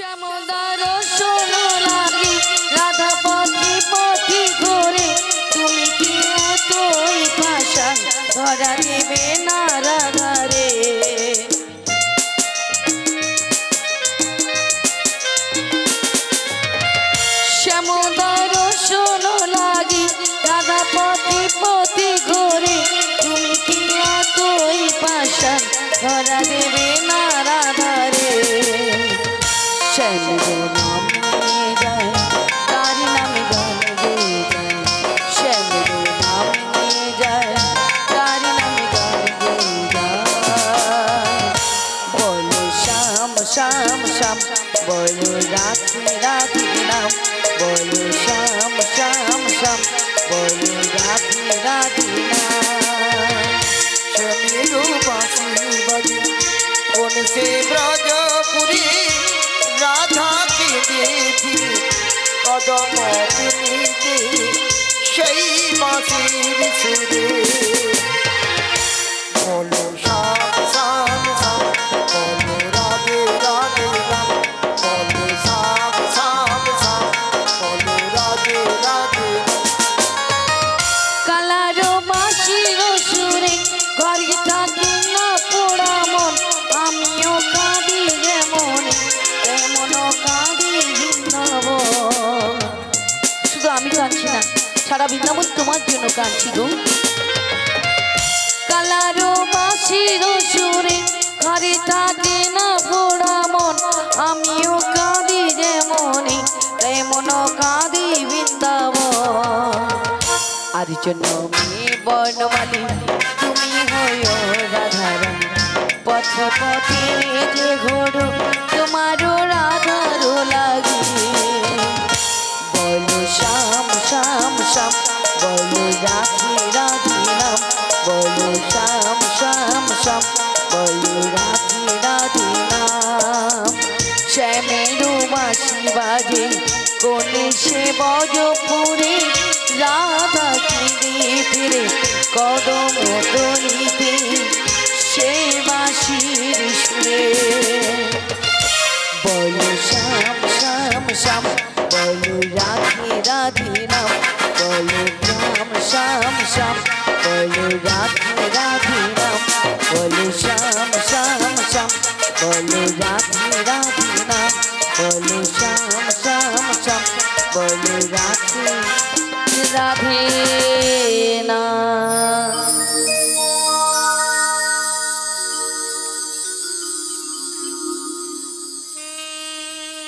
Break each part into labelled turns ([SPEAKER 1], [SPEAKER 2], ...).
[SPEAKER 1] শ্যামদার শোনো লাগি রাধা পথি পথি ঘোরে তুমি কি এতই পাশান ধরা দেবে না রাধারে শ্যামদার শোনো লাগি রাধা পথি পথি ঘোরে তুমি কি এতই পাশান ধরা দেবে না রাধারে শ্যাম নাম নিয়ে যায় তার নামে গান গেয়ে যায় শ্যাম নাম নিয়ে যায় তার নামে গান গেয়ে যায় বলো শ্যাম শ্যাম শ্যাম বলো রাধে রাধে নাম বলো শ্যাম শ্যাম শ্যাম বলো রাধে রাধে নাম
[SPEAKER 2] শ্যামেরও বাঁশি বাজে কোন সে ব্রজপুরী রাধা के देखी कदम नीचे সেই বাঁশির সুরে বলো শ্যাম শ্যাম শ্যাম বলো রাধে রাধে রাম বলো শ্যাম শ্যাম শ্যাম বলো রাধে রাধে
[SPEAKER 1] কালারো বাঁশির সুরে ঘরে থাকে না পোড়া মন আমিও কাঁদি যেমন তেমনও কাঁদি বৃন্দাবন শুধু আমি কাঁদছি না সারা বৃন্দাবন তোমার জন্য কাঁদছি গো কালারো বাঁশির সুরে ঘরে থাকে না পোড়া মন আমিও কাঁদি যেমন তেমনও কাঁদি বৃন্দাবন আর জন্য মেয়ে বর্ণমালী তুমি হইও রাধারানী পথে পথে যে ঘোরো তোমারও রাধারও লাগে বলো শ্যাম শ্যাম শ্যাম বলো রাধে রাধে নাম বলো শ্যাম শ্যাম শ্যাম বলো রাধে রাধে নাম শ্যামেরও বাঁশি বাজে কোনে সে বজপুরে রাধা ফিরে ফিরে কদম তলিতে সে বাঁশির সুরে বলো শ্যাম শ্যাম শ্যাম বলো রাধে রাধে নাম বলো শ্যাম শ্যাম শ্যাম বলো রাধে রাধে নাম বলো শ্যাম শ্যাম শ্যাম বলো রাধে রাধে নাম বলো শ্যাম শ্যাম শ্যাম বলো রাধে রাধে না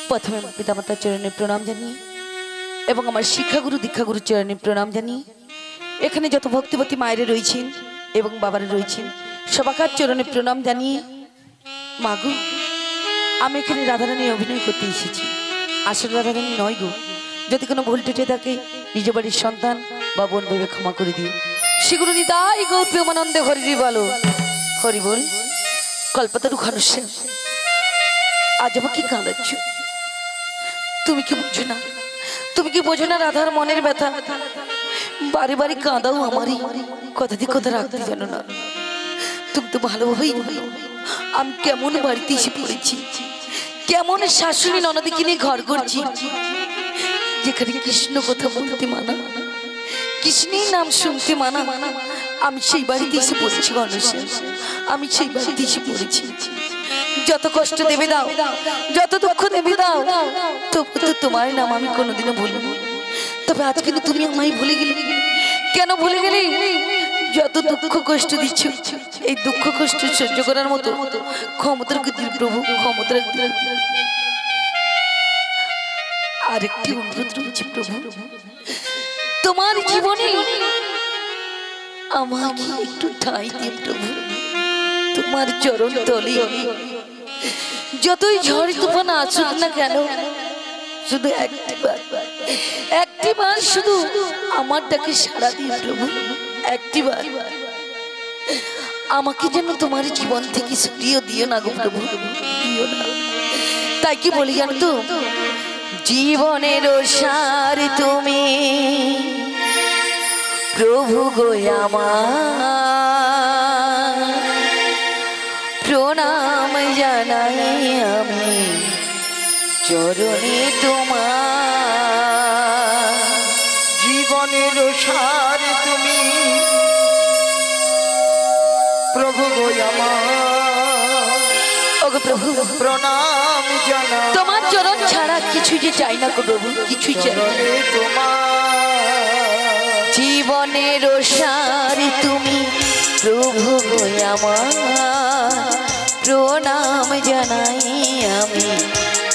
[SPEAKER 1] প্রথমে পিতামাতার চরণে প্রণাম জানিয়ে এবং আমার শিক্ষাগুরু দীক্ষাগুরু চরণে প্রণাম জানিয়ে এখানে যত ভক্তিবতী মায়েরা রয়েছেন এবং বাবারা রয়েছেন সবাকার চরণে প্রণাম জানিয়ে মাগো আমি এখানে রাধারানীর অভিনয় করতে এসেছি আসলে রাধারানী নয় গো যদি কোনো ভুল টেটে থাকে নিজ বাড়ির সন্তান বা বোন ভেবে ক্ষমা করে দিও শ্রীগুরু নিতাই গৌর প্রেমানন্দে হরি বলো হরি বল কল্পতরু ঘনশ্যাম আজ আমাকে কাঁদাচ্ছ তুমি কি বুঝো না তুমি কি বোঝো না রাধার মনের ব্যথা বারে বারে কাঁদাও আমারই কথা দিয়ে কথা রাখতে জানো না তুমি তো ভালোভাবেই জানো আমি কেমন বাড়িতে এসে পড়েছি কেমন শাশুড়ি ননদকে নিয়ে ঘর করছি যেখানে কৃষ্ণ কথা বলতে মানা কৃষ্ণের নাম শুনতে মানা আমি সেই বাড়িতে এসে পড়েছি ঘনশ্যাম আমি সেই বাড়িতে এসে পড়েছি যত কষ্ট দেবে দাও যত দুঃখ দেবে দাও তবু তো তোমার নাম আমি কোনোদিনও ভুলিনি তবে আজ কিন্তু তুমি আমায় ভুলে গেলে কেন ভুলে গেলে যত দুঃখ কষ্ট দিচ্ছ এই দুঃখ কষ্ট সহ্য করার মতো ক্ষমতার দিন প্রভু ক্ষমতার আরেকটি অনুরোধ রয়েছে প্রভু তোমার জীবনে আমাকে একটু ঠাঁই দিন প্রভু তোমার চরণ তলে যতই ঝড় তুফান আসুক না কেন শুধু একটিবার শুধু আমার ডাকে সাড়া দিন প্রভু একটিবার আমাকে যেন তোমার জীবন থেকে সরিয়ে দিও না গো প্রভু দিও না তাই কি বলি জানো তো জীবনের সার তুমি প্রভু গো আমার প্রণাম জানাই আমি চরণে তোমার।
[SPEAKER 2] জীবনের সার তুমি প্রভু গো আমার,
[SPEAKER 1] ওগো প্রভু
[SPEAKER 2] প্রণাম জানাই
[SPEAKER 1] তোমার চরণ ছাড়া কিছু যে চাই না গো প্রভু, কিছুই চাই না।
[SPEAKER 2] চরণে তোমার
[SPEAKER 1] জীবনের সার তুমি প্রভু গো আমার, প্রণাম জানাই আমি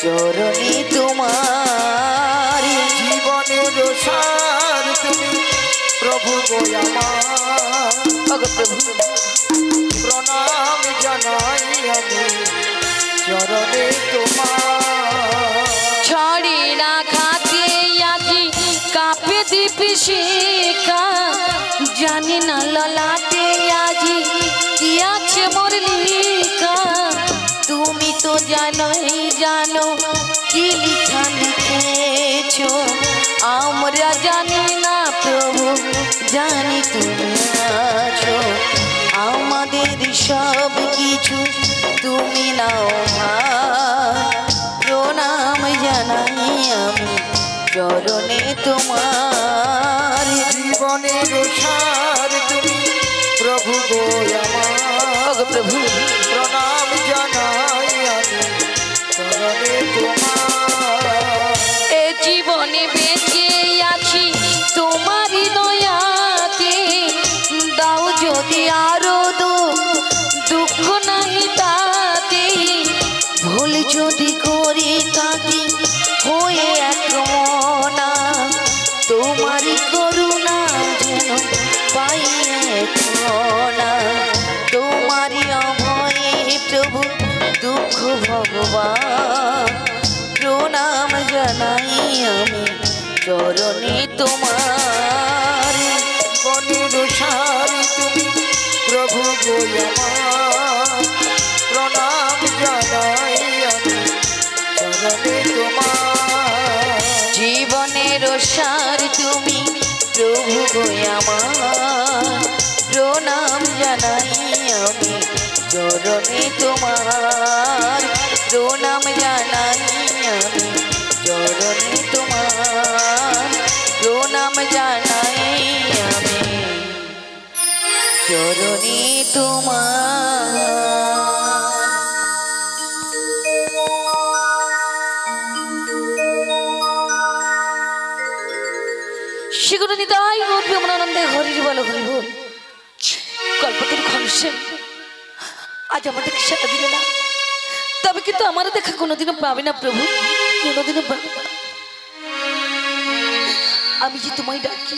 [SPEAKER 1] চরণে তোমার।
[SPEAKER 2] জীবনের সার তুমি প্রভু গো আমার,
[SPEAKER 1] ওগো প্রভু
[SPEAKER 2] প্রণাম জানাই আমি চরণে তোমার।
[SPEAKER 1] ছড়ে না খাতে আজি কাপে দীপে শিখা, জানি না ললাটে আজি কি আছে মোর লিখা। তুমি তো জানোই জানো কি লিখা লিখেছো, আমরা জানি না প্রভু জানি তুমি আছো। আমাদের সব কিছু তুমি নাও ভার, প্রণাম জানাই আমি চরণে তোমার।
[SPEAKER 2] জীবনের সার তুমি প্রভু গো আমার,
[SPEAKER 1] ওগো প্রভু
[SPEAKER 2] প্রণাম জানাই আমি চরণে তোমার।
[SPEAKER 1] এ জীবনে বেঁচে আছি তোমারই দয়াতে, দাও যদি আরো দুঃখ নাহি তাতে। ভুল যদি করি থাকি হয়ে এক মনা, তোমারই করুণা যেন পাই না। তোমারই অভয়ে প্রভু দুঃখ ভগবান, প্রণাম জানাই আমি চরণে তোমার।
[SPEAKER 2] জীবনের সার তুমি প্রভু গো আমার, প্রণাম জানাই আমি চরণে তোমার।
[SPEAKER 1] জীবনের সার তুমি প্রভু গো আমার, প্রণাম জানাই আমি চরণে তোমার। প্রণাম জানাই আমি চরণে তোমার, প্রণাম জানাই আমি চরণে তোমার। সেগুলো নিতাই উঠবে আমার আনন্দে হরির বলো হরি বল। কল্পতর খনসে আজ আমাদের সাথে দিলে না, তবে কিন্তু আমার দেখা কোনোদিনও পাবে না প্রভু, কোনোদিনও পাবে না। আমি যে তোমায় ডাকি,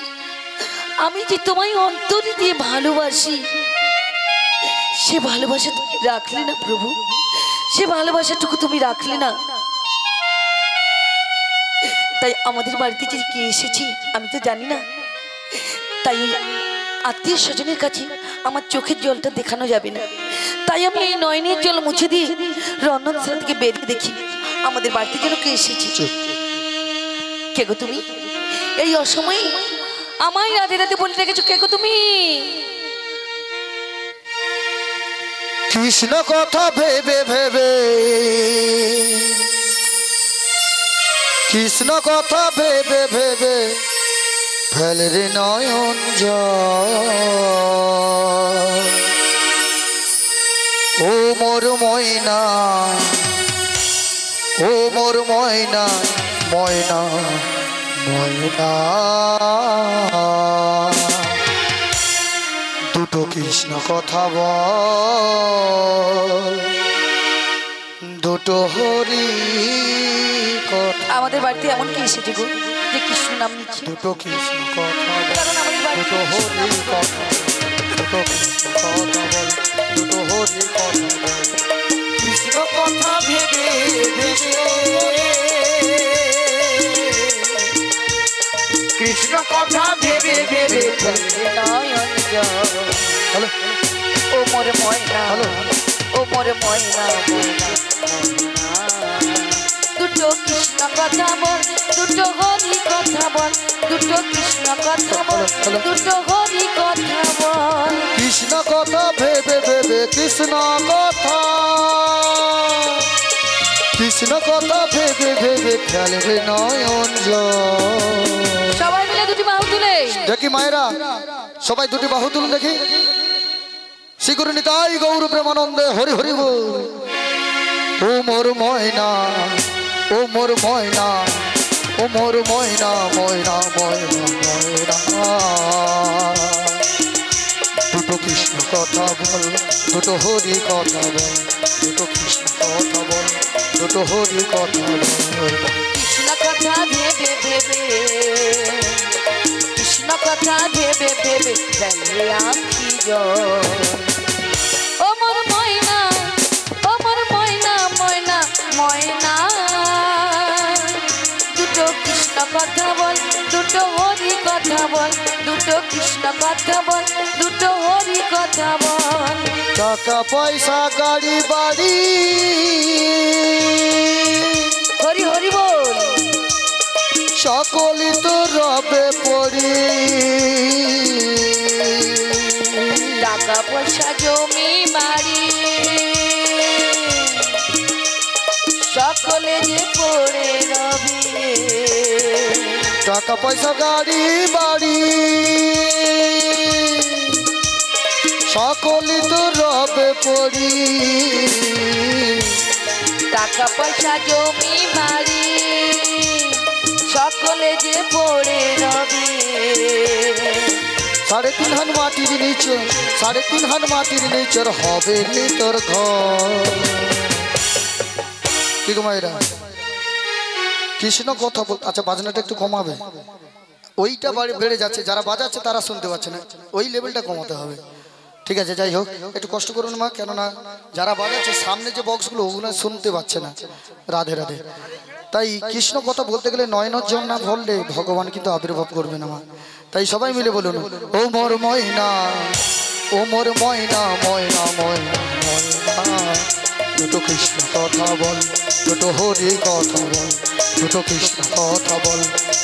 [SPEAKER 1] আমি যে তোমায় অন্তরে দিয়ে ভালোবাসি, সে ভালোবাসা তুমি রাখলে না প্রভু, সে ভালোবাসাটুকু তুমি রাখলে না। তাই আমাদের বাড়িতে যে কে এসেছি আমি তো জানি না, তাই ওই আত্মীয় স্বজনের কাছে আমার চোখের জলটা দেখানো যাবে না। তাই আমি এই নয়নের জল মুছে দিয়ে রন্ধনশালা থেকে বেরিয়ে দেখি আমাদের বাড়িতে যেন কে এসেছি। কে গো তুমি? এই অসময়ে আমায় রাতে রাতে বলে রেখেছো, কে গো তুমি?
[SPEAKER 2] কৃষ্ণ কথা ভেবে ভেবে, কৃষ্ণ কথা ভেবে ভেবে ফেলে রে নয়ন জল। ও মোর ময়না, ও মোর ময়না, ময়না ময়না। দুটো কৃষ্ণ কথা বল, দুটো হরি কথা।
[SPEAKER 1] আমাদের বাড়িতে এমন কি এসেছে গো যে কৃষ্ণ নাম নিচ্ছে?
[SPEAKER 2] দুটো কৃষ্ণ কথা বল,
[SPEAKER 1] কারণ আমাদের বাড়িতে
[SPEAKER 2] দুটো হরি কথা, দুটো কৃষ্ণ কথা বল, দুটো হরি কথা বল। কৃষ্ণ কথা ভেবে ভেবে, কৃষ্ণ কথা ভেবে ভেবে
[SPEAKER 1] নয়ন জল।
[SPEAKER 2] হ্যালো
[SPEAKER 1] ও মোর ময়না,
[SPEAKER 2] হ্যালো
[SPEAKER 1] ও মোর ময়না ময়না। দুটো কৃষ্ণ কথা বল, দুটো হরি কথা বল, দুটো কৃষ্ণ কথা বল, দুটো হরি কথা বল।
[SPEAKER 2] কৃষ্ণ কথা ভেবে ভেবে, কৃষ্ণ কথা, কৃষ্ণ কথা ভেবে ভেবে ফেলে রে নয়ন জল।
[SPEAKER 1] সবাই মিলে দুটি বাহু তুলে
[SPEAKER 2] দেখি মায়েরা, সবাই দুটি বাহু তুলুন দেখি। শ্রীগুরু নিতাই গৌর প্রেমানন্দে হরি হরি বল। ও মোর ময়না, ও মোর ময়না, ও মোর ময়না, ময়না ময়না ময়না। দুটো কৃষ্ণ কথা বল, দুটো হরি কথা বল, দুটো কৃষ্ণ কথা বল, দুটো হরি কথা বল।
[SPEAKER 1] কৃষ্ণ কথা ভেবে ভেবে, কৃষ্ণ কথা ভেবে ভেবে ফেলে আঁখি জল। ও মোর ময়না, ও মোর ময়না, ময়না ময়না। দুটো কৃষ্ণ কথা বল, দুটো হরি কথা বল, দুটো কৃষ্ণ কথা বল, দুটো হরি কথা বল।
[SPEAKER 2] টাকা পয়সা গাড়ি বাড়ি
[SPEAKER 1] হরি হরি বল।
[SPEAKER 2] সকলই তো রবে পড়ি।
[SPEAKER 1] টাকা পয়সা জমি বাড়ি সকলে যে পড়ে রবি।
[SPEAKER 2] টাকা পয়সা গাড়ি বাড়ি সকলই তো রবে পড়ি।
[SPEAKER 1] টাকা পয়সা জমি বাড়ি সকলে যে পড়ে রবি।
[SPEAKER 2] 3.5 হাত মাটির নিচে, 3.5 হাত মাটির নিচের হবে রে তোর ঘর। কি গো মায়েরা, কৃষ্ণ কথা বল। আচ্ছা বাজনাটা একটু কমাবে, ওইটা বেড়ে যাচ্ছে, যারা বাজাচ্ছে তারা শুনতে পাচ্ছে না, ওই লেভেলটা কমাতে হবে। ঠিক আছে, যাই হোক একটু কষ্ট করুন মা, কেননা যারা বাজাচ্ছে সামনে যে বক্সগুলো ওগুলো শুনতে পাচ্ছে না। রাধে রাধে। তাই কৃষ্ণ কথা বলতে গেলে নয়নের জল না ভরলে ভগবান কিন্তু আবির্ভাব করবে না মা। তাই সবাই মিলে বলুন, ও মোর ময়না, ও মোর ময়না, ময়না ময়না ময়না। দুটো কৃষ্ণ কথা বল, দুটো হরি কথা বল, দুটো কৃষ্ণ কথা বল,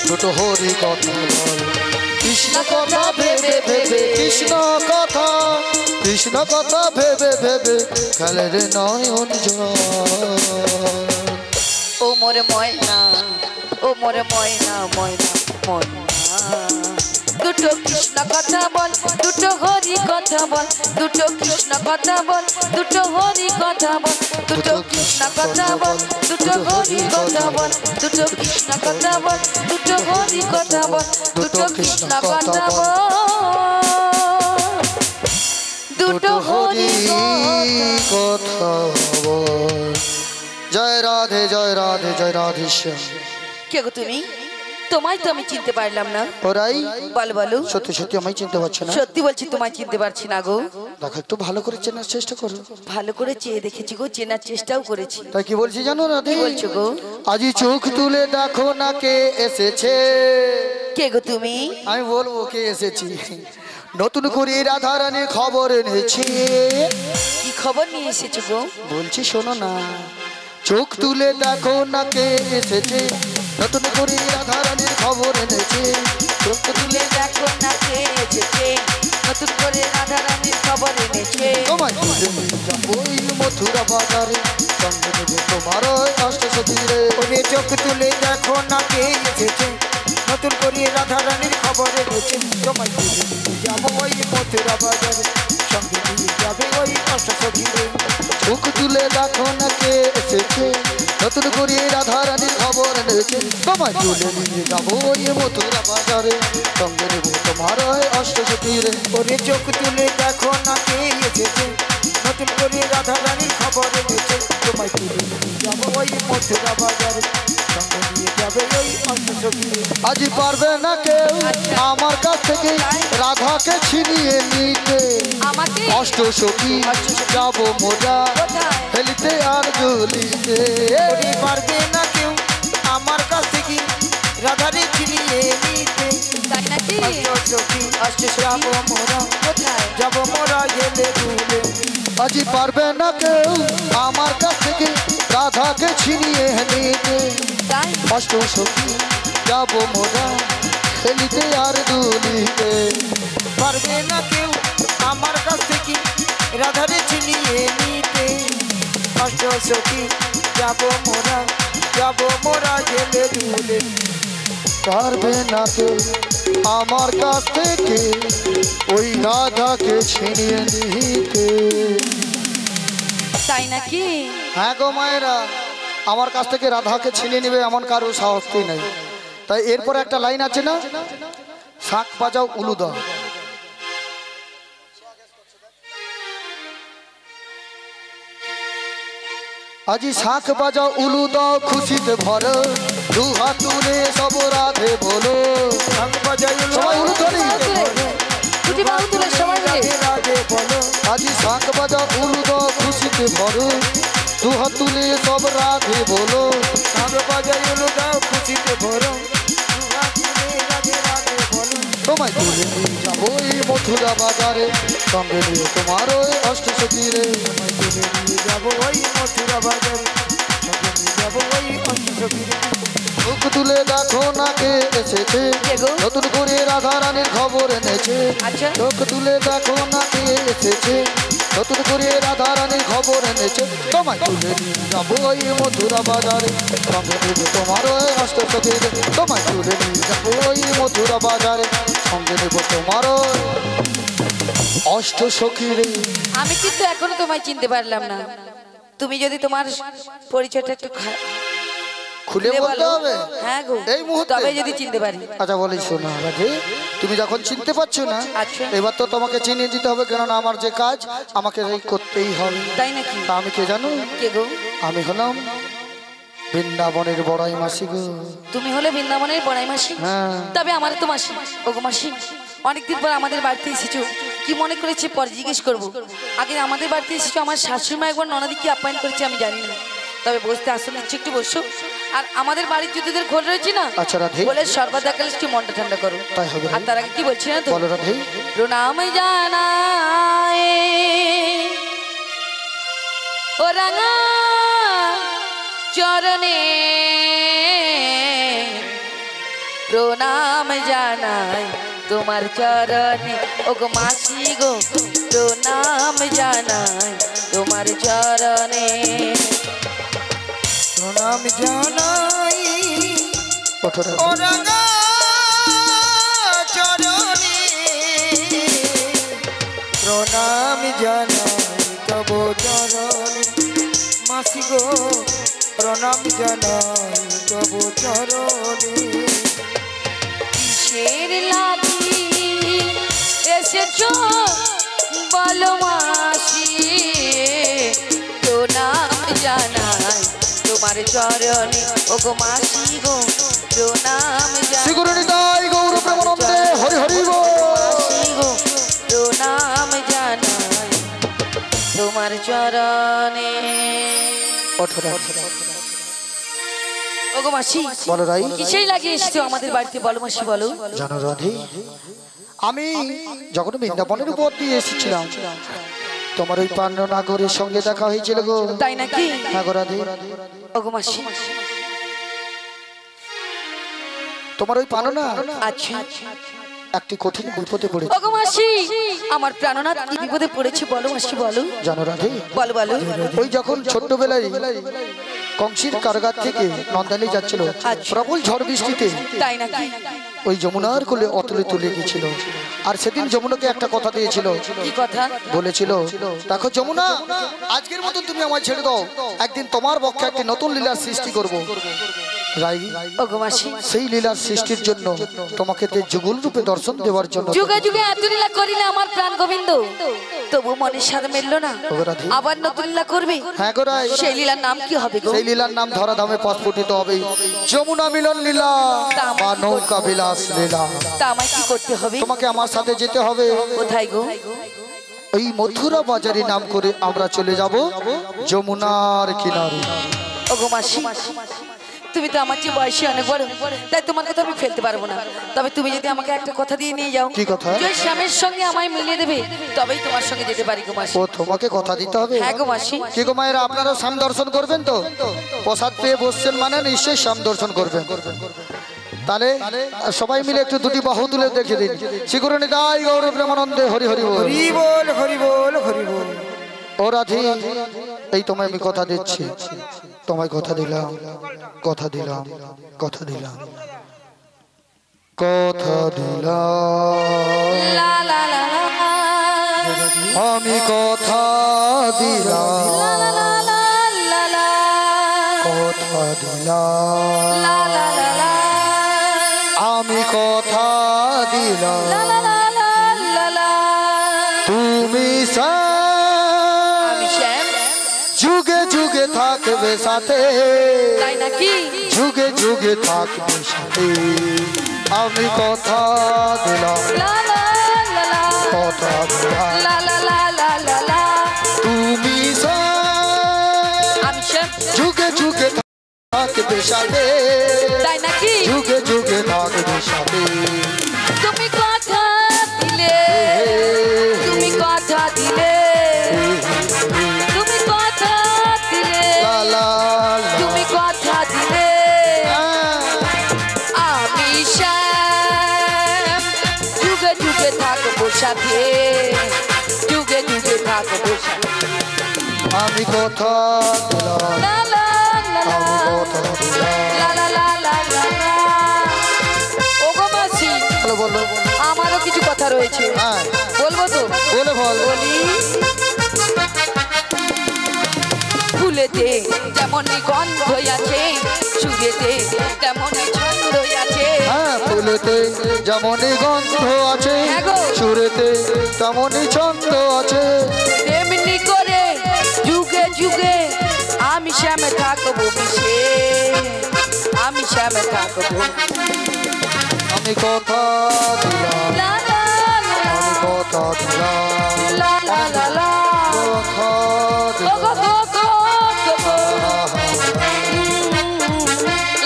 [SPEAKER 2] দুটো হরি কথা বল। কৃষ্ণ কথা ভেবে ভেবে, কৃষ্ণ কথা, কৃষ্ণ কথা ভেবে ভেবে খেলে রে নয়ন জল।
[SPEAKER 1] ও মোর ময়না, ও মোর ময়না, ময়না ময়না। দুটো কৃষ্ণ কথা বল, দুটো হরি কথা বল, দুটো কৃষ্ণ কথা বল, দুটো হরি কথা বল, দুটো কৃষ্ণ কথা বল, দুটো হরি কথা বল, দুটো কৃষ্ণ কথা বল, দুটো হরি কথা বল, দুটো কৃষ্ণ কথা বল, দুটো হরি
[SPEAKER 2] কথা বল। জয় রাধে, জয় রাধে, জয় রাধে শ্যাম।
[SPEAKER 1] কে গো তুমি? তোমায় তো আমি চিনতে পারলাম না।
[SPEAKER 2] ওরাই
[SPEAKER 1] বলো বলো।
[SPEAKER 2] সত্যি সত্যি আমি চিনতে পারছি না।
[SPEAKER 1] সত্যি বলছি তোমায় চিনতে পারছি না গো।
[SPEAKER 2] দেখো একটু ভালো করে চেনার চেষ্টা করো।
[SPEAKER 1] ভালো করে চেয়ে দেখেছি গো, চেনার চেষ্টাও করেছি।
[SPEAKER 2] তাই কি বলছি জানো রাধে?
[SPEAKER 1] কি বলছো গো?
[SPEAKER 2] আজি চোখ তুলে দেখো না কে এসেছে।
[SPEAKER 1] কে গো তুমি?
[SPEAKER 2] আমি বলবো কে এসেছি। নতুন করে রাধা রানীর খবর এনেছি।
[SPEAKER 1] কি খবর নিয়ে এসেছো গো?
[SPEAKER 2] বলছি শোনো না, চোখ তুলে দেখো না কে এসেছে। নতুন করে রাধা রানীর খবর এনেছে। চোখ তুলে
[SPEAKER 1] দেখো না কে এসেছে, নতুন করে রাধা রানীর খবর এনেছে।
[SPEAKER 2] তোমায় ওই মথুরা বাজারে সঙ্গে নেবো তোমার অষ্টসতীরে।
[SPEAKER 3] ওরে চোখ তুলে দেখো না কে এসেছে, নতুন করে রাধা রানীর খবর এনেছে। তোমায় যাবো ওই মথুরা বাজারে, সঙ্গে নিয়ে যাবে ওই অষ্টসখীরে।
[SPEAKER 2] চোখ তুলে দেখো না কে এসেছে, নতুন করে রাধা রানীর খবর এনেছে। তোমায় তুলে নিয়ে যাবো ওই মথুরা বাজারে, সঙ্গে নেবো তোমার অষ্টসতীরে।
[SPEAKER 3] ওরে চোখ তুলে দেখো না কে এসেছে, নতুন করে রাধা রানীর খবর এনেছে। তোমায় তুলে নিয়ে যাবো ওই মথুরা বাজারে, সঙ্গে নিয়ে যাবে ওই অষ্টসখীরে।
[SPEAKER 2] আজ পারবে না কেউ আমার কাছ থেকে রাধাকে ছিনিয়ে নিতে।
[SPEAKER 1] আমাকে
[SPEAKER 2] অষ্টসখী যাবো মোরা ফেলিতে আর গলিতে।
[SPEAKER 3] ওরে পারবে না কেউ আমার কাছ থেকে রাধারে ছিনিয়ে নিতে।
[SPEAKER 1] তাই নাকি?
[SPEAKER 3] অষ্টসখী
[SPEAKER 1] অষ্টসখী
[SPEAKER 3] যাবো মোরা,
[SPEAKER 1] কোথায়?
[SPEAKER 3] যাবো মোরা গেলে ভুলে।
[SPEAKER 2] আজ পারবে না কেউ আমার কাছ থেকে রাধাকে ছিনিয়ে নিতে।
[SPEAKER 1] তাই
[SPEAKER 2] অষ্টসখী যাবো মোরা ফেলিতে আর দুলিতে।
[SPEAKER 3] পারবে না কেউ আমার কাছ থেকে রাধারে ছিনিয়ে নিতে। অষ্ট সখী যাব মোরা গেলে দুলে
[SPEAKER 2] পারবে না কেউ আমার কাছ থেকে ওই রাধাকে ছিনিয়ে নিতে।
[SPEAKER 1] তাই নাকি?
[SPEAKER 2] হ্যাঁ গো মায়েরা, আমার কাছ থেকে রাধাকে ছিনিয়ে নেবে এমন কারো সাহসই নেই। তাই এরপর একটা লাইন আছে না, শাঁখ বাজাও উলু দাও। আজি শাঁখ বাজাও উলু দাও খুশিতে ভরো, দু হাত তুলে সব রাধে বলো।
[SPEAKER 3] শাঁখ বাজাই
[SPEAKER 2] সবাই উলু ধরি।
[SPEAKER 1] দুটি বাহু তুলে সবাই মিলে
[SPEAKER 3] রাধে বলো।
[SPEAKER 2] আজি শাঁখ বাজাও উলু দাও খুশিতে ভরো, দু হাত তুলে সব রাধে বলো।
[SPEAKER 3] শাঁখ বাজাই উলু দাও খুশিতে ভরো, দু হাত তুলে রাধে রাধে বলো।
[SPEAKER 2] তোমায় তুলে নিয়ে যাবো এই মথুরা বাজারে, সঙ্গে নিয়ে তোমার ওই অষ্ট সখী রে।
[SPEAKER 3] তোমায় তুলে নিয়ে যাবো ওই মথুরা বাজারে, সঙ্গে নিয়ে যাবো ওই অষ্ট সখী রে।
[SPEAKER 2] মুখ তুলে দেখো না কে এসেছে,
[SPEAKER 1] কে গো?
[SPEAKER 2] নতুন করে রাধা রানীর খবর এনেছে।
[SPEAKER 1] আচ্ছা।
[SPEAKER 2] চোখ তুলে দেখো না কে এসেছে, নতুন করে রাধা রানীর খবর এনেছে। তোমায় তুলে নিয়ে যাবো ওই মথুরা বাজারে, সঙ্গে নেবো তোমার ওই অষ্ট সখী রে। তোমায় তুলে নিয়ে যাবো ওই মথুরা বাজারে, সঙ্গে নেবো তোমার ওই অষ্ট সখী রে।
[SPEAKER 1] আমি কিন্তু এখনো তোমায় চিনতে পারলাম না। তুমি যদি তোমার পরিচয়টা একটু
[SPEAKER 2] খুলে বলতে হবে
[SPEAKER 1] হ্যাঁ গো,
[SPEAKER 2] এই মুহূর্তে।
[SPEAKER 1] তবে যদি চিনতে পারি।
[SPEAKER 2] আচ্ছা বলি শোনা রাধে, তুমি যখন চিনতে পারছো না,
[SPEAKER 1] আচ্ছা।
[SPEAKER 2] এবার তো তোমাকে চিনিয়ে দিতে হবে, কেননা আমার যে কাজ আমাকে এই করতেই হবে।
[SPEAKER 1] তাই নাকি?
[SPEAKER 2] তা আমি কে জানো?
[SPEAKER 1] কে গো?
[SPEAKER 2] আমি হলাম বৃন্দাবনের বড়াই মাসি গো।
[SPEAKER 1] তুমি হলে বৃন্দাবনের বড়াই মাসি?
[SPEAKER 2] হ্যাঁ।
[SPEAKER 1] তবে আমার তো মাসি। ওগো মাসি, অনেকদিন পর আমাদের বাড়িতে এসেছো, কি মনে করেছে পরে জিজ্ঞেস করবো। আগে আমাদের বাড়িতে এসেছো, আমার শাশুড়ি মা একবার ননদি কি আপ্যায়ন করেছে আমি জানি না। তবে বসতে আসলে ইচ্ছে, একটু বসো। আর আমাদের বাড়ির যুদ্ধদের ঘোল রয়েছে না,
[SPEAKER 2] আচ্ছা রাধে,
[SPEAKER 1] বলে সর্বদা দেখালে একটু মনটা ঠান্ডা করো।
[SPEAKER 2] তাই হবে।
[SPEAKER 1] আর তার আগে কি বলছি না তো,
[SPEAKER 2] বলো রাধে।
[SPEAKER 1] প্রণাম জানায় ও রাঙা চরণে, প্রণাম জানাই তোমার চরণে। ও গো মাসি গো, প্রণাম জানাই তোমার চরণে।
[SPEAKER 3] প্রণাম জানাই
[SPEAKER 2] ওঠো রাধে।
[SPEAKER 3] ও রাঙা চরণে, প্রণাম জানাই তব চরণে। মাসি গো, প্রণাম জানাই তব চরণে।
[SPEAKER 1] কিসের লাগি এসেছো বলো মাসি, প্রণাম জানাই তোমার চরণে। ও গো মাসি গো, প্রণাম জানাই
[SPEAKER 2] শ্রীগুরুনিতাই গৌর প্রেমানন্দে হরি হরি গো।
[SPEAKER 1] মাসি গো, প্রণাম জানাই তোমার চরণে।
[SPEAKER 2] ওঠো রাধে।
[SPEAKER 1] ও গো মাসি,
[SPEAKER 2] বলো রাই।
[SPEAKER 1] কিসেই লাগিয়ে এসেছো আমাদের বাড়িতে বলো মাসি বলো।
[SPEAKER 2] জানো রাধে, আমি যখন বৃন্দাবনের উপর দিয়ে এসেছিলাম, তোমার ওই পান্ডনাগরের সঙ্গে দেখা হয়েছিল গো।
[SPEAKER 1] তাই নাকি?
[SPEAKER 2] হ্যাঁ গো রাধে।
[SPEAKER 1] ও গো মাসি,
[SPEAKER 2] তোমার ওই পান্ডনা
[SPEAKER 1] আচ্ছা।
[SPEAKER 2] একটি কঠিন বিপদে পড়েছে।
[SPEAKER 1] ও গো মাসি, আমার প্রাণনাথ কি বিপদে পড়েছে বলো মাসি বলো।
[SPEAKER 2] জানো রাধে,
[SPEAKER 1] বলো বলো।
[SPEAKER 2] ওই যখন ছোট্টবেলায় কংসির কারাগার থেকে নন্দালি যাচ্ছিল, প্রবল ঝড় বৃষ্টিতে
[SPEAKER 1] তাই নাকি?
[SPEAKER 2] ওই যমুনার কোলে অতলে তুলে গিয়েছিল। আর সেদিন যমুনাকে একটা কথা দিয়েছিল।
[SPEAKER 1] কি কথা?
[SPEAKER 2] বলেছিল, দেখো যমুনা, আজকের মতো তুমি আমায় ছেড়ে দাও, একদিন তোমার পক্ষে একটি নতুন লীলার সৃষ্টি করব। রাই,
[SPEAKER 1] ও গো মাসি,
[SPEAKER 2] সেই লীলার সৃষ্টির জন্য তোমাকে যুগল রূপে দর্শন দেওয়ার জন্য
[SPEAKER 1] যুগে যুগে এত লীলা করিলে আমার প্রাণ গোবিন্দ, তবু মনের সাথে মিলল না, আবার নতুন লীলা করবে।
[SPEAKER 2] হ্যাঁ গো রাই।
[SPEAKER 1] সেই লীলার নাম কি হবে গো?
[SPEAKER 2] সেই লীলার নাম ধরাধামে প্রস্ফুটিত হবে, যমুনা মিলন লীলা বা নৌকা বিলাস লীলা।
[SPEAKER 1] তা আমায় কি করতে হবে?
[SPEAKER 2] তোমাকে আমার সাথে যেতে হবে।
[SPEAKER 1] কোথায় গো?
[SPEAKER 2] ওই মথুরা বাজারে নাম করে আমরা চলে যাব যমুনার কিনারে।
[SPEAKER 1] ও গো মাসি, তুমি তো আমার চেয়ে বয়সী অনেক বড়, তাই তোমাকে তো আমি ফেলতে পারবো না। তবে তুমি যদি আমাকে একটা কথা দিয়ে নিয়ে যাও,
[SPEAKER 2] কি কথা?
[SPEAKER 1] যে শ্যামের সঙ্গে আমায় মিলিয়ে দেবে, তবেই তোমার সঙ্গে যেতে পারি গো মাসি।
[SPEAKER 2] ও তোমাকে কথা দিতে হবে?
[SPEAKER 1] হ্যাঁ গো মাসি।
[SPEAKER 2] কি গো মায়েরা, আপনারাও শ্যাম দর্শন করবেন তো? প্রসাদ পেয়ে বসছেন মানে নিশ্চয়ই শ্যাম দর্শন করবেন। তাহলে সবাই মিলে একটু দুটি বাহু তুলে দেখে দিন। শ্রীগুরুনিতাই গৌর প্রেমানন্দে হরি হরি বল।
[SPEAKER 3] হরি বল হরি বল হরি বল।
[SPEAKER 2] ও রাধে, এই তোমায় আমি কথা দিচ্ছি, তোমায় কথা দিলাম, কথা দিলাম, কথা দিলাম, কথা দিলাম,
[SPEAKER 1] লা লা লা লা,
[SPEAKER 2] আমি কথা দিলাম,
[SPEAKER 1] লা লা লা লা লা লা,
[SPEAKER 2] কথা দিলাম,
[SPEAKER 1] লা লা লা লা,
[SPEAKER 2] আমি কথা দিলাম,
[SPEAKER 1] লা লা লা লা লা লা।
[SPEAKER 2] তুমি
[SPEAKER 1] আমি শ্যাম,
[SPEAKER 2] যুগে যুগে থাকবে সাথে,
[SPEAKER 1] তাই নাকি?
[SPEAKER 2] যুগে যুগে থাকবে সাথে, আমি কথা দিলাম,
[SPEAKER 1] লা লা লা লা,
[SPEAKER 2] কথা দিলাম,
[SPEAKER 1] লা লা লা লা লা লা।
[SPEAKER 2] তুমি
[SPEAKER 1] আমি শ্যাম,
[SPEAKER 2] যুগে যুগে থাকবে সাথে,
[SPEAKER 1] তাই নাকি?
[SPEAKER 2] যুগে যুগে থাকবে সাথে,
[SPEAKER 1] তুমি কথা দিলে, তুমি কথা দিলে, তুমি কথা দিলে,
[SPEAKER 2] লা লা লা।
[SPEAKER 1] তুমি কথা দিলে। আমি শ্যাম, যুগে যুগে থাকবো সাথে, যুগে যুগে থাকবো সাথে।
[SPEAKER 2] আমি কথা দিলাম,
[SPEAKER 1] লা লা লা লা,
[SPEAKER 2] আমি কথা দিলাম,
[SPEAKER 1] লা লা লা লা লা লা। ওগো মাসি,
[SPEAKER 2] বলো বলো,
[SPEAKER 1] আমারও কিছু কথা রয়েছে,
[SPEAKER 2] হ্যাঁ
[SPEAKER 1] বলবো তো?
[SPEAKER 2] বলে বল,
[SPEAKER 1] বলি, ফুলেতে যেমন গন্ধ আছে, সুরেতে তেমন ছন্দ আছে।
[SPEAKER 2] হ্যাঁ ফুলেতে যেমনই গন্ধ আছে,
[SPEAKER 1] হ্যাঁ গো।
[SPEAKER 2] সুরেতে তেমনই ছন্দ আছে,
[SPEAKER 1] তেমনি করে যুগে যুগে আমি শ্যামে থাকবো মিশে, আমি শ্যামে থাকবো।
[SPEAKER 2] আমি কথা দিলাম,
[SPEAKER 1] লা লা লা লা,
[SPEAKER 2] আমি কথা দিলাম,
[SPEAKER 1] লা লা লা লা,
[SPEAKER 2] কথা
[SPEAKER 1] গো গো
[SPEAKER 2] দিলাম,
[SPEAKER 1] গো গো গো,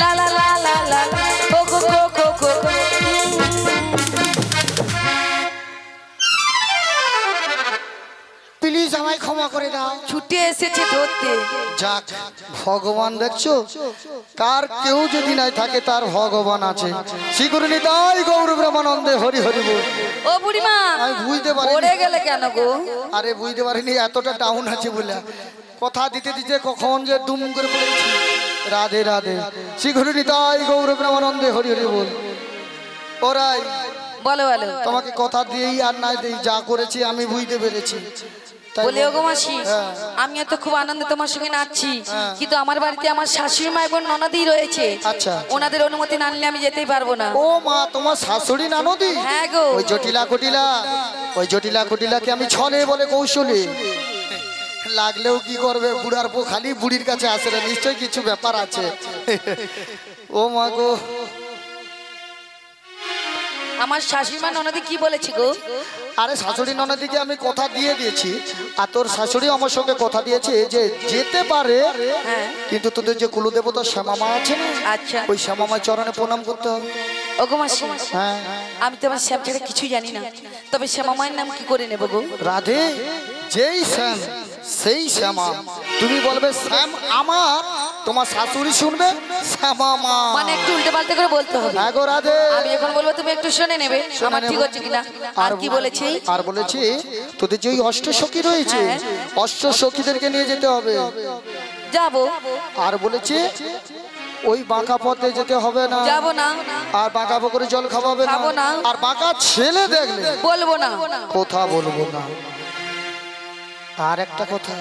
[SPEAKER 1] লা লা লা লা লা, গো গো গো গো গো।
[SPEAKER 2] প্লিজ আমায় ক্ষমা করে দাও।
[SPEAKER 1] ছুটে এসেছে ধরতে।
[SPEAKER 2] যাক, ভগবান দেখছো, কার কেউ যদি নাই থাকে তার ভগবান আছে। শিখরণী তাই গৌর ব্রহ্মানন্দে হরি হরি বল।
[SPEAKER 1] ও বুড়িমা,
[SPEAKER 2] আমি বুঝতে পারিনি।
[SPEAKER 1] পড়ে গেলে কেন গো?
[SPEAKER 2] আরে বুঝতে পারিনি এতটা ডাউন আছে বলে, কথা দিতে দিতে কখন যে দুম করে পড়েছি। রাধে রাধে, শিখরণী তাই গৌর ব্রহ্মানন্দে হরি হরি বল। ওরাই
[SPEAKER 1] বলো বলো।
[SPEAKER 2] তোমাকে কথা দিয়েই আর নাই দেই, যা করেছি আমি বুঝতে পেরেছি। তাই
[SPEAKER 1] বলে ওগো মাসি,
[SPEAKER 2] হ্যাঁ।
[SPEAKER 1] আমি এত খুব আনন্দে তোমার সঙ্গে নাচছি,
[SPEAKER 2] হ্যাঁ।
[SPEAKER 1] কিন্তু আমার বাড়িতে আমার শাশুড়ি মা এবং ননদি রয়েছে।
[SPEAKER 2] আচ্ছা।
[SPEAKER 1] ওনাদের অনুমতি না নিলে আমি যেতেই পারবো না।
[SPEAKER 2] ও মা, তোমার শাশুড়ি নানদি?
[SPEAKER 1] হ্যাঁ গো।
[SPEAKER 2] ওই জটিলা কুটিলা, ওই জটিলা কুটিলাকে আমি ছলে বলে কৌশলে লাগলেও কি করবে, বুড়ার পো খালি বুড়ির কাছে আসে না, নিশ্চয়ই কিছু ব্যাপার আছে। ও মা গো,
[SPEAKER 1] আমার শাশুড়ি মা ননদি কি বলেছি গো?
[SPEAKER 2] আরে শাশুড়ি ননদিকে আমি কথা দিয়ে দিয়েছি, আর তোর শাশুড়ি আমার সঙ্গে কথা দিয়েছে যে যেতে পারে,
[SPEAKER 1] হ্যাঁ।
[SPEAKER 2] কিন্তু তোদের যে কুলদেবতা শ্যামামা আছে না,
[SPEAKER 1] আচ্ছা।
[SPEAKER 2] ওই শ্যামামার চরণে প্রণাম করতে হবে।
[SPEAKER 1] ওগো মাসি,
[SPEAKER 2] হ্যাঁ
[SPEAKER 1] আমি তো আমার শ্যাম ছাড়া কিছুই জানি না, তবে শ্যামা মায়ের নাম কি করে নেবো গো?
[SPEAKER 2] রাধে, যেই শ্যাম সেই শ্যামা, তুমি বলবে শ্যাম আমার, তোমার শাশুড়ি শুনবে শ্যামা মা।
[SPEAKER 1] মানে একটু উল্টে পাল্টে করে বলতে হবে।
[SPEAKER 2] হ্যাঁ গো রাধে,
[SPEAKER 1] আমি এখন বলবো তুমি একটু শুনে নেবে
[SPEAKER 2] শুনে
[SPEAKER 1] আমার
[SPEAKER 2] নেব।
[SPEAKER 1] ঠিক হচ্ছে কিনা। আর কি বলেছি?
[SPEAKER 2] আর বলেছি তোদের যে ওই অষ্ট সখী রয়েছে,
[SPEAKER 1] হ্যাঁ।
[SPEAKER 2] অষ্ট সখীদেরকে নিয়ে যেতে হবে।
[SPEAKER 1] যাবো।
[SPEAKER 2] আর বলেছি ওই বাঁকা পথে যেতে হবে না,
[SPEAKER 1] যাবো না।
[SPEAKER 2] আর বাঁকা পুকুরে জল খাওয়াবে
[SPEAKER 1] খাবো না।
[SPEAKER 2] আর বাঁকা ছেলে দেখলে
[SPEAKER 1] বলবো না।
[SPEAKER 2] কথা বলবো না। আর একটা কথা,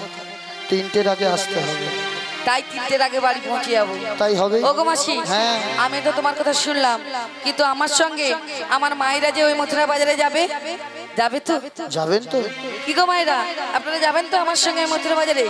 [SPEAKER 2] 3টের আগে আসতে হবে।
[SPEAKER 1] তাই 3টের আগে বাড়ি পৌঁছে যাবো।
[SPEAKER 2] তাই হবে?
[SPEAKER 1] ওগো মাসি,
[SPEAKER 2] হ্যাঁ।
[SPEAKER 1] আমি তো তোমার কথা শুনলাম, কিন্তু আমার সঙ্গে আমার মায়েরা যে ওই মথুরা বাজারে যাবে, যাবে তো?
[SPEAKER 2] যাবেন তো?
[SPEAKER 1] কি গো মায়েরা, আপনারা যাবেন তো আমার সঙ্গে ওই মথুরা বাজারে?